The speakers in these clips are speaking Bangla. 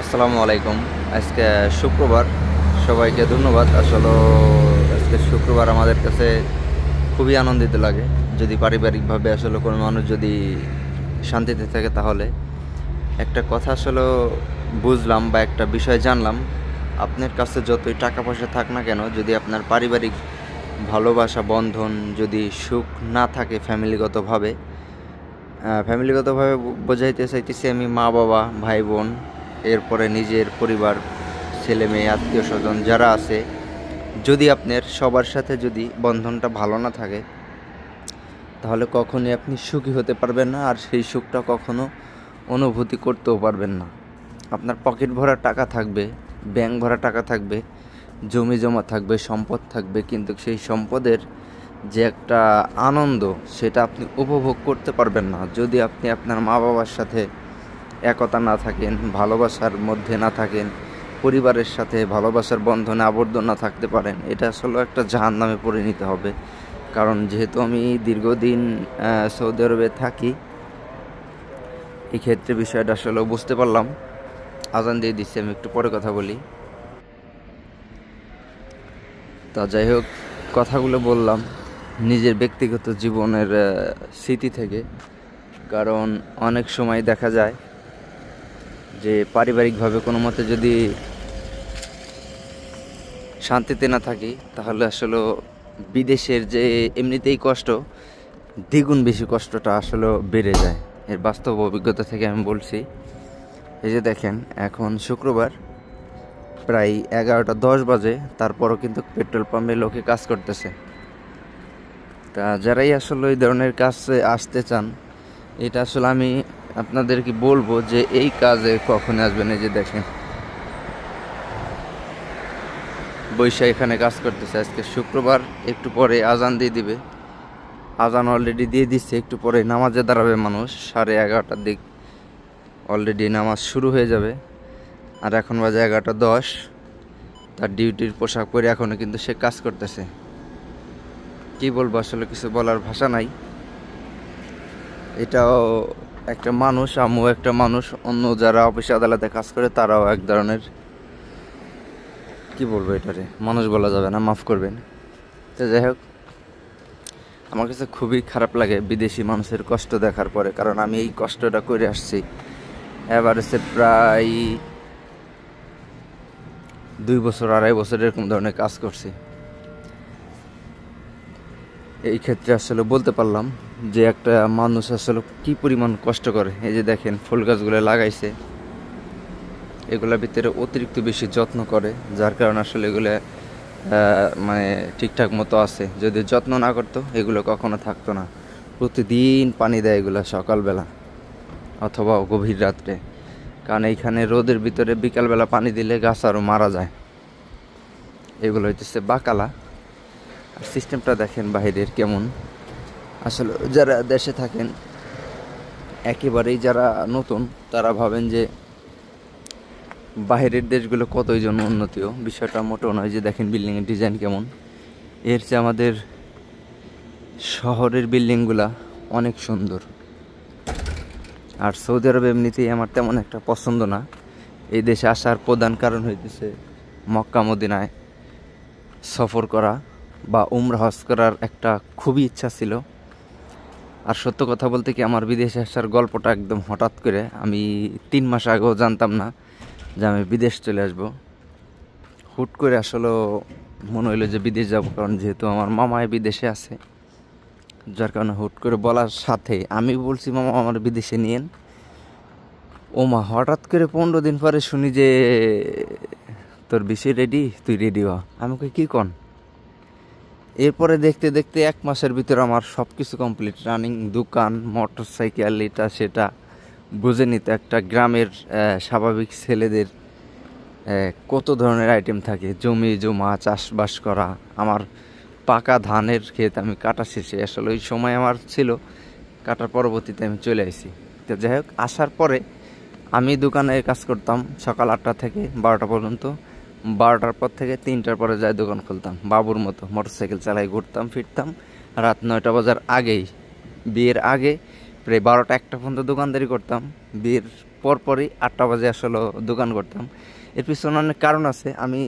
আসসালামু আলাইকুম। আজকে শুক্রবার, সবাইকে ধন্যবাদ। আসলে আজকে শুক্রবার আমাদের কাছে খুবই আনন্দিত লাগে। যদি পারিবারিকভাবে আসলে কোনো মানুষ যদি শান্তিতে থাকে, তাহলে একটা কথা আসলে বুঝলাম বা একটা বিষয় জানলাম। আপনার কাছে যতই টাকা পয়সা থাক না কেন, যদি আপনার পারিবারিক ভালোবাসা বন্ধন যদি সুখ না থাকে ফ্যামিলিগতভাবে বোঝাইতে চাইতেছি আমি মা বাবা ভাই বোন, এরপরে নিজের পরিবার, ছেলে মেয়ে, আত্মীয় স্বজন যারা আছে, যদি আপনার সবার সাথে যদি বন্ধনটা ভালো না থাকে, তাহলে কখনোই আপনি সুখী হতে পারবেন না, আর সেই সুখটা কখনো অনুভূতি করতেও পারবেন না। আপনার পকেট ভরা টাকা থাকবে, ব্যাংক ভরা টাকা থাকবে, জমি জমা থাকবে, সম্পদ থাকবে, কিন্তু সেই সম্পদের যে একটা আনন্দ, সেটা আপনি উপভোগ করতে পারবেন না যদি আপনি আপনার মা বাবার সাথে একতা না থাকেন, ভালোবাসার মধ্যে না থাকেন, পরিবারের সাথে ভালোবাসার বন্ধনে আবদ্ধ না থাকতে পারেন। এটা আসলে একটা জাহান্নামে পরিণত হবে। কারণ যেহেতু আমি দীর্ঘদিন সৌদি আরবে থাকি, এই ক্ষেত্রে বিষয়টা আসলে বুঝতে পারলাম। আজান দিয়ে দিচ্ছি, আমি একটু পরে কথা বলি। তা যাই হোক, কথাগুলো বললাম নিজের ব্যক্তিগত জীবনের স্মৃতি থেকে। কারণ অনেক সময় দেখা যায় যে পারিবারিকভাবে কোনো মতে যদি শান্তিতে না থাকি, তাহলে আসলে বিদেশের যে এমনিতেই কষ্ট, দ্বিগুণ বেশি কষ্টটা আসলে বেড়ে যায়। এর বাস্তব অভিজ্ঞতা থেকে আমি বলছি। এই যে দেখেন, এখন শুক্রবার প্রায় 11:10 বাজে, তারপরও কিন্তু পেট্রোল পাম্পে লোকে কাজ করতেছে। তা যারাই আসলে ওই ধরনের কাজে আসতে চান, এটা আসলে আমি আপনাদেরকে বলবো যে এই কাজে কখন আসবেন। এই যে দেখেন, বৈশা এখানে কাজ করতেছে। আজকে শুক্রবার, একটু পরে আজান দিয়ে দিবে। আজান অলরেডি দিয়ে দিচ্ছে, একটু পরে নামাজে দাঁড়াবে মানুষ। 11:30টার দিক অলরেডি নামাজ শুরু হয়ে যাবে। আর এখন বাজে 11:10। তার ডিউটির পোশাক পরে এখনও কিন্তু সে কাজ করতেছে। কি বলবো, আসলে কিছু বলার ভাষা নাই। এটাও একটা মানুষ, আমিও একটা মানুষ। অন্য যারা অফিসে আদালতে কাজ করে তারাও এক ধরনের, কি বলবো, এটারে মানুষ বলা যাবে না, মাফ করবেন। তো যাই হোক, আমার কাছে খুবই খারাপ লাগে বিদেশি মানুষের কষ্ট দেখার পরে। কারণ আমি এই কষ্টটা করে আসছি। এভারেজে প্রায় 2 বছর 2.5 বছর এরকম ধরনের কাজ করছি। এই ক্ষেত্রে আসলে বলতে পারলাম যে একটা মানুষ আসলে কি পরিমাণ কষ্ট করে। এই যে দেখেন, ফুল গাছগুলো লাগাইছে, এগুলোর ভিতরে অতিরিক্ত বেশি যত্ন করে, যার কারণে আসলে এগুলো মানে ঠিকঠাক মতো আছে। যদি যত্ন না করতো, এগুলো কখনো থাকতো না। প্রতিদিন পানি দেয় এগুলো সকালবেলা অথবা গভীর রাত্রে। কারণ এইখানে রোদের ভিতরে বিকালবেলা পানি দিলে গাছ আরও মারা যায়। এগুলো হইতেছে বাকালা। আর সিস্টেমটা দেখেন বাহিরের কেমন। আসলে যারা দেশে থাকেন, একেবারেই যারা নতুন, তারা ভাবেন যে বাইরের দেশগুলো কতই জন উন্নতিও। বিষয়টা মোটেও নয়। যে দেখেন বিল্ডিংয়ের ডিজাইন কেমন, এর চেয়ে আমাদের শহরের বিল্ডিংগুলা অনেক সুন্দর। আর সৌদি আরব এমনিতেই আমার তেমন একটা পছন্দ না। এই দেশে আসার প্রধান কারণ হইতেছে মক্কা মদিনায় সফর করা বা উমরা হজ করার একটা খুবই ইচ্ছা ছিল। আর সত্য কথা বলতে কি, আমার বিদেশে আসার গল্পটা একদম হঠাৎ করে। আমি 3 মাস আগেও জানতাম না যে আমি বিদেশ চলে আসব। হুট করে আসলে মনে হইলো যে বিদেশ যাব। কারণ যেহেতু আমার মামায় বিদেশে আছে, যার কারণে হুট করে বলার সাথে আমি বলছি, মামা আমার বিদেশে নিয়েন। ও মা, হঠাৎ করে 15 দিন পরে শুনি যে তোর বিষয় রেডি, তুই রেডি হ। আমাকে কি কন? এরপরে দেখতে দেখতে 1 মাসের ভিতরে আমার সব কিছু কমপ্লিট। রানিং দোকান, মোটর সাইকেল, এটা সেটা বুঝে নিতে। একটা গ্রামের স্বাভাবিক ছেলেদের কত ধরনের আইটেম থাকে। জমি জমা, চাষবাস করা। আমার পাকা ধানের ক্ষেত আমি কাটা শেষে, আসলে ওই সময় আমার ছিল, কাটার পরবর্তীতে আমি চলে আসি। তো যাই হোক, আসার পরে আমি দোকানে কাজ করতাম সকাল 8টা থেকে 12টা পর্যন্ত। 12টার পর থেকে 3টার পরে যাই দোকান খুলতাম। বাবুর মতো মোটরসাইকেল চালাই ঘুরতাম ফিরতাম। রাত 9টা বাজার আগেই, বিয়ের আগে প্রায় 12টা 1টা পর্যন্ত দোকানদারি করতাম। বিয়ের পরপরই 8টা বাজে আসলে দোকান করতাম। এর পিছনে অনেক কারণ আছে। আমি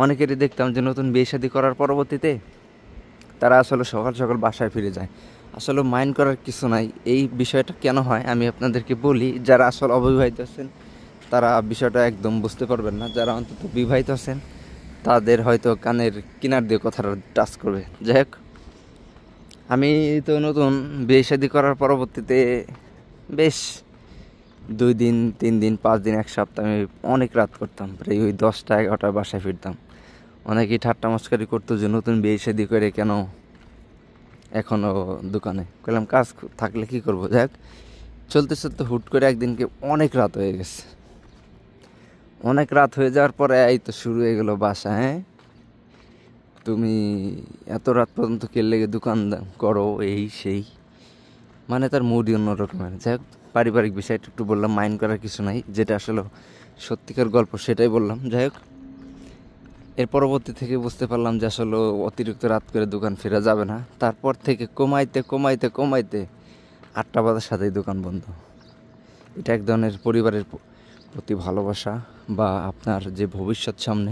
অনেকেরই দেখতাম যে নতুন বিয়ে শাদী করার পরবর্তীতে তারা আসলে সকাল সকাল বাসায় ফিরে যায়। আসলে মাইন্ড করার কিছু নাই। এই বিষয়টা কেন হয় আমি আপনাদেরকে বলি। যারা আসলে অবিবাহিত আছেন তারা বিষয়টা একদম বুঝতে পারবেন না। যারা অন্তত বিবাহিত আছেন তাদের হয়তো কানের কিনার দিয়ে কথাটা টাচ করবে। যাই হোক, আমি তো নতুন বিয়ে শাদী করার পরবর্তীতে বেশ 2 দিন 3 দিন 5 দিন 1 সপ্তাহ আমি অনেক রাত করতাম। প্রায় ওই 10টা 11টা বাসায় ফিরতাম। অনেকেই ঠাট্টা মস্কারি করতো যে নতুন বিয়ে শাদী করে কেন এখনও দোকানে। বললাম কাজ থাকলে কি করবো। যাই হোক, চলতে চলতে হুট করে একদিনকে অনেক রাত হয়ে গেছে। অনেক রাত হয়ে যাওয়ার পরে এই তো শুরু হয়ে গেল বাসা, হ্যাঁ তুমি এত রাত পর্যন্ত কে লেগে দোকান করো, এই সেই, মানে তার মুডই অন্য রকমের। যাই হোক, পারিবারিক বিষয়টা একটু বললাম, মাইন্ড করার কিছু নাই। যেটা আসলে সত্যিকার গল্প সেটাই বললাম। যাই হোক, এর পরবর্তী থেকে বুঝতে পারলাম যে আসলে অতিরিক্ত রাত করে দোকান ফেরা যাবে না। তারপর থেকে কমাইতে কমাইতে কমাইতে 8টা বাজার সাথেই দোকান বন্ধ। এটা এক ধরনের পরিবারের প্রতি ভালোবাসা বা আপনার যে ভবিষ্যৎ সামনে,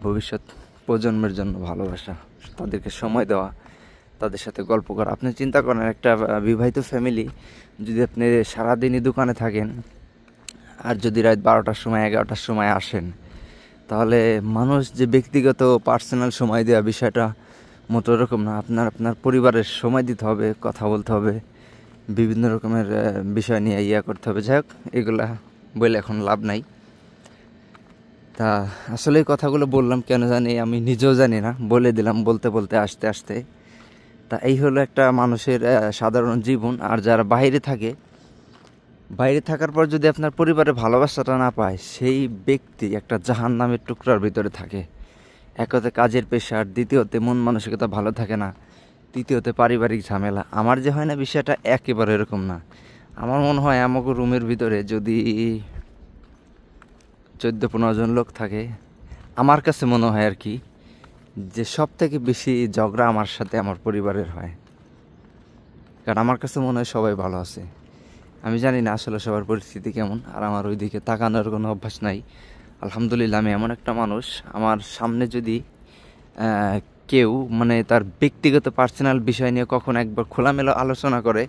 ভবিষ্যৎ প্রজন্মের জন্য ভালোবাসা, তাদেরকে সময় দেওয়া, তাদের সাথে গল্প করা। আপনি চিন্তা করেন একটা বিবাহিত ফ্যামিলি যদি আপনি সারাদিনই দোকানে থাকেন আর যদি রাত 12টার সময় 11টার সময় আসেন, তাহলে মানুষ যে ব্যক্তিগত পার্সোনাল সময় দেওয়া বিষয়টা মতো রকম না। আপনার পরিবারের সময় দিতে হবে, কথা বলতে হবে, বিভিন্ন রকমের বিষয় নিয়ে করতে হবে। যাই হোক, এগুলা বলে এখন লাভ নাই। তা আসলে এই কথাগুলো বললাম কেন জানি আমি নিজেও জানি না, বলে দিলাম বলতে বলতে আস্তে আস্তে। তা এই হলো একটা মানুষের সাধারণ জীবন। আর যারা বাইরে থাকে, বাইরে থাকার পর যদি আপনার পরিবারের ভালোবাসাটা না পায়, সেই ব্যক্তি একটা জাহান্নামের টুকরার ভিতরে থাকে। একতে কাজের প্রেশার, দ্বিতীয়তে মন মানসিকতা ভালো থাকে না, তৃতীয়তে পারিবারিক ঝামেলা। আমার যে হয় না বিষয়টা একেবারে এরকম না। আমার মনে হয় আমাকে রুমের ভিতরে যদি 14-15 জন লোক থাকে, আমার কাছে মনে হয় আর কি যে সব থেকে বেশি ঝগড়া আমার সাথে আমার পরিবারের হয়। কারণ আমার কাছে মনে হয় সবাই ভালো আছে। আমি জানি না আসলে সবার পরিস্থিতি কেমন, আর আমার ওই দিকে তাকানোর কোনো অভ্যাস নাই। আলহামদুলিল্লাহ, আমি এমন একটা মানুষ, আমার সামনে যদি কেউ মানে তার ব্যক্তিগত পার্সোনাল বিষয় নিয়ে কখনো একবার খোলামেলা আলোচনা করে,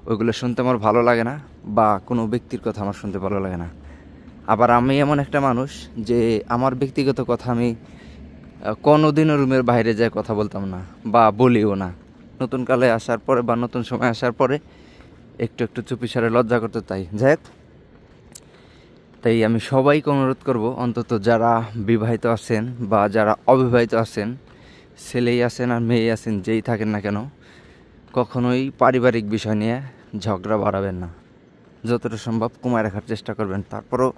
ওইগুলো শুনতে আমার ভালো লাগে না, বা কোনো ব্যক্তির কথা আমার শুনতে ভালো লাগে না। আবার আমি এমন একটা মানুষ যে আমার ব্যক্তিগত কথা আমি কোনোদিনও রুমের বাইরে যায় কথা বলতাম না বা বলিও না। নতুন কালে আসার পরে বা নতুন সময় আসার পরে একটু একটু চুপিসারে লজ্জা করতে তাই। যাই হোক, তাই আমি সবাইকে অনুরোধ করব, অন্তত যারা বিবাহিত আছেন বা যারা অবিবাহিত আছেন, ছেলেই আছেন আর মেয়ে আছেন, যেই থাকেন না কেন, কখনোই পারিবারিক বিষয় নিয়ে ঝগড়া বাড়াবেন না। যতটা সম্ভব কমায় রাখার চেষ্টা করবেন। তারপরও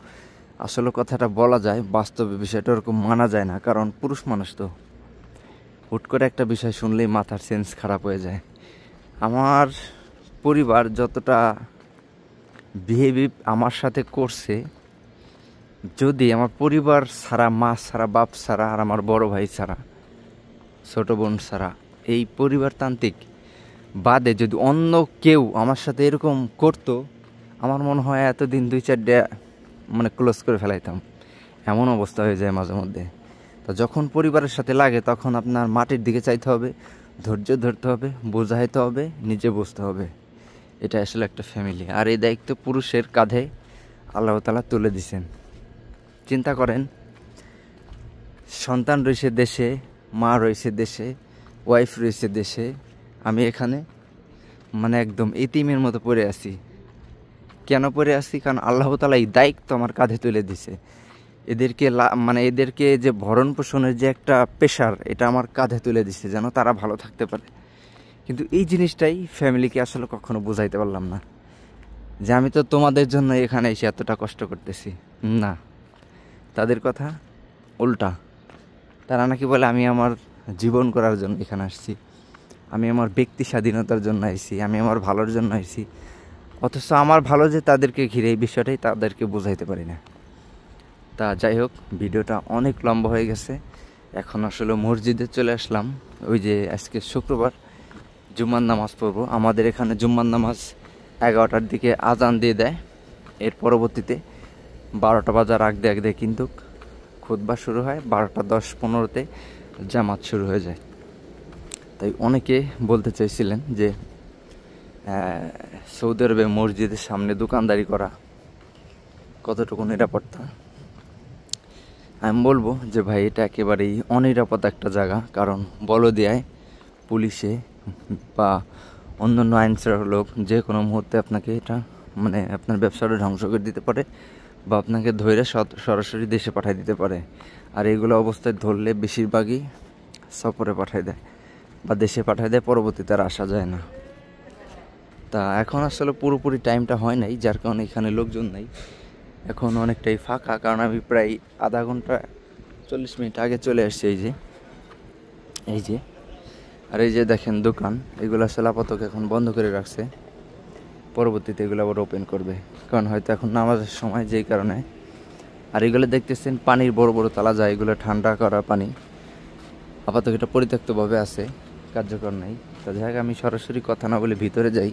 আসলে কথাটা বলা যায়, বাস্তবে বিষয়টা ওরকম মানা যায় না। কারণ পুরুষ মানুষ তো হুট করে একটা বিষয় শুনলেই মাথার সেন্স খারাপ হয়ে যায়। আমার পরিবার যতটা বিহেভ আমার সাথে করছে, যদি আমার পরিবার ছাড়া, মা ছাড়া, বাপ ছাড়া, আর আমার বড় ভাই ছাড়া, ছোট বোন ছাড়া, এই পরিবারতান্ত্রিক বাদে যদি অন্য কেউ আমার সাথে এরকম করতো, আমার মনে হয় এতদিন 2-4 মানে ক্লোজ করে ফেলাইতাম। এমন অবস্থা হয়ে যায় মাঝে মধ্যে। তো যখন পরিবারের সাথে লাগে তখন আপনার মাটির দিকে চাইতে হবে, ধৈর্য ধরতে হবে, বোঝাইতে হবে, নিজে বুঝতে হবে। এটা আসলে একটা ফ্যামিলি, আর এই দায়িত্ব পুরুষের কাঁধে আল্লাহ তাআলা তুলে দিছেন। চিন্তা করেন, সন্তান রয়েছে দেশে, মা রয়েছে দেশে, ওয়াইফ রয়েছে দেশে, আমি এখানে মানে একদম এতিমের মতো পড়ে আছি। কেন পড়ে আছি? কারণ আল্লাহ তাআলা এই দায়িত্ব আমার কাঁধে তুলে দিছে। এদেরকে যে ভরণ পোষণের যে একটা প্রেশার, এটা আমার কাঁধে তুলে দিছে যেন তারা ভালো থাকতে পারে। কিন্তু এই জিনিসটাই ফ্যামিলিকে আসলে কখনো বোঝাইতে পারলাম না, যে আমি তো তোমাদের জন্য এখানে এসে এতটা কষ্ট করতেছি। না, তাদের কথা উল্টা। তারা নাকি বলে আমি আমার জীবন করার জন্য এখানে আসছি, আমি আমার ব্যক্তি স্বাধীনতার জন্য আসছি, আমি আমার ভালোর জন্য আসছি। অথচ আমার ভালো যে তাদেরকে ঘিরে, এই বিষয়টাই তাদেরকে বোঝাইতে পারি না। তা যাই হোক, ভিডিওটা অনেক লম্বা হয়ে গেছে। এখন আসলে মসজিদে চলে আসলাম। ওই যে আজকে শুক্রবার, জুম্মার নামাজ পড়বো। আমাদের এখানে জুম্মার নামাজ 11টার দিকে আজান দিয়ে দেয়। এর পরবর্তীতে 12টা বাজার আগ দিয়ে কিন্তু খুতবা শুরু হয়, 12টা 10-15-তে জামাত শুরু হয়ে যায়। তাই অনেকে বলতে চাইছিলেন যে সৌদি আরবে মসজিদের সামনে দোকানদারি করা কতটুকু নিরাপত্তা। আমি বলবো যে ভাই এটা একেবারেই অনিরাপদ একটা জায়গা, কারণ বলদিয়ায় পুলিশে বা অন্যান্য আইনশৃঙ্খলা লোক যে কোনো মুহূর্তে আপনাকে এটা মানে আপনার ব্যবসাটা ধ্বংস করে দিতে পারে বা আপনাকে ধরে সরাসরি দেশে পাঠিয়ে দিতে পারে। আর এইগুলো অবস্থায় ধরলে বেশিরভাগই সফরে পাঠিয়ে দেয় বা দেশে পাঠিয়ে দেয়, পরবর্তীতে আর আসা যায় না। তা এখন আসলে পুরোপুরি টাইমটা হয় নাই, যার কারণে এখানে লোকজন নাই, এখন অনেকটাই ফাঁকা। কারণ আমি প্রায় আধা ঘন্টা 40 মিনিট আগে চলে আসছি। এই যে আর এই যে দেখেন দোকান, এগুলো আসলে আপাতত এখন বন্ধ করে রাখছে, পরবর্তীতে এগুলো আবার ওপেন করবে, কারণ হয়তো এখন নামাজের সময়, যেই কারণে। আর এগুলো দেখতেছেন পানির বড় বড় তালা যায়, এগুলো ঠান্ডা করা পানি, আপাতত এটা পরিত্যক্তভাবে আছে, কার্যকর নাই। তা যাই হোক, আমি সরাসরি কথা না বলে ভিতরে যাই,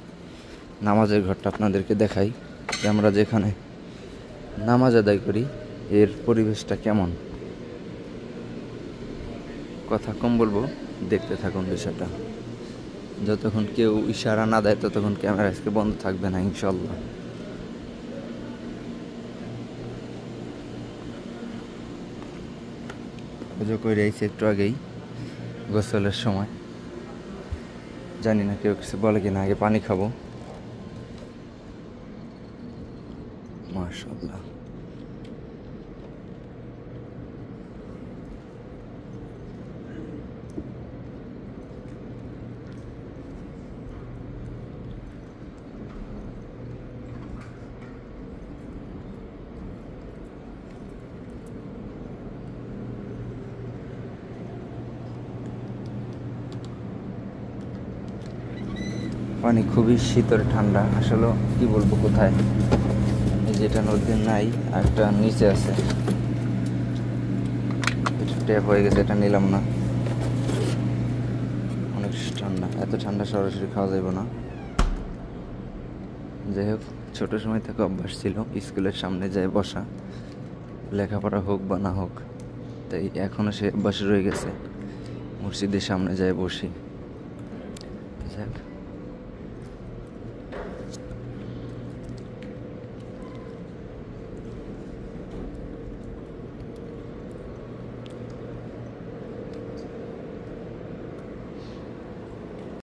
নামাজের ঘরটা আপনাদেরকে দেখাই যে আমরা যেখানে নামাজ আদায় করি এর পরিবেশটা কেমন। কথা কম বলবো, দেখতে থাকুন বিষয়টা। যতক্ষণ কেউ ইশারা না দেয় ততক্ষণ ক্যামেরা আজকে বন্ধ থাকবে না ইনশাল্লাহ। পুজো করে এসেছি একটু আগেই গোসলের সময়, জানি না কেউ কিছু বলে কিনা, আগে পানি খাবো। মাশাআল্লাহ, পানি খুবই শীতল ঠান্ডা। আসলে কি বলবো, কোথায় এই যেটা নদীর নাই, একটা নিচে আছে, ট্যাপ হয়ে গেছে, এটা নিলাম না। অনেক ঠান্ডা, এত ঠান্ডা সরাসরি খাওয়া যাবে না। যাই হোক, ছোটো সময় থেকে অভ্যাস ছিল স্কুলের সামনে যায় বসা, লেখাপড়া হোক বা না হোক, তাই এখনও সে অভ্যাস রয়ে গেছে, মসজিদের সামনে যায় বসি। যাই হোক,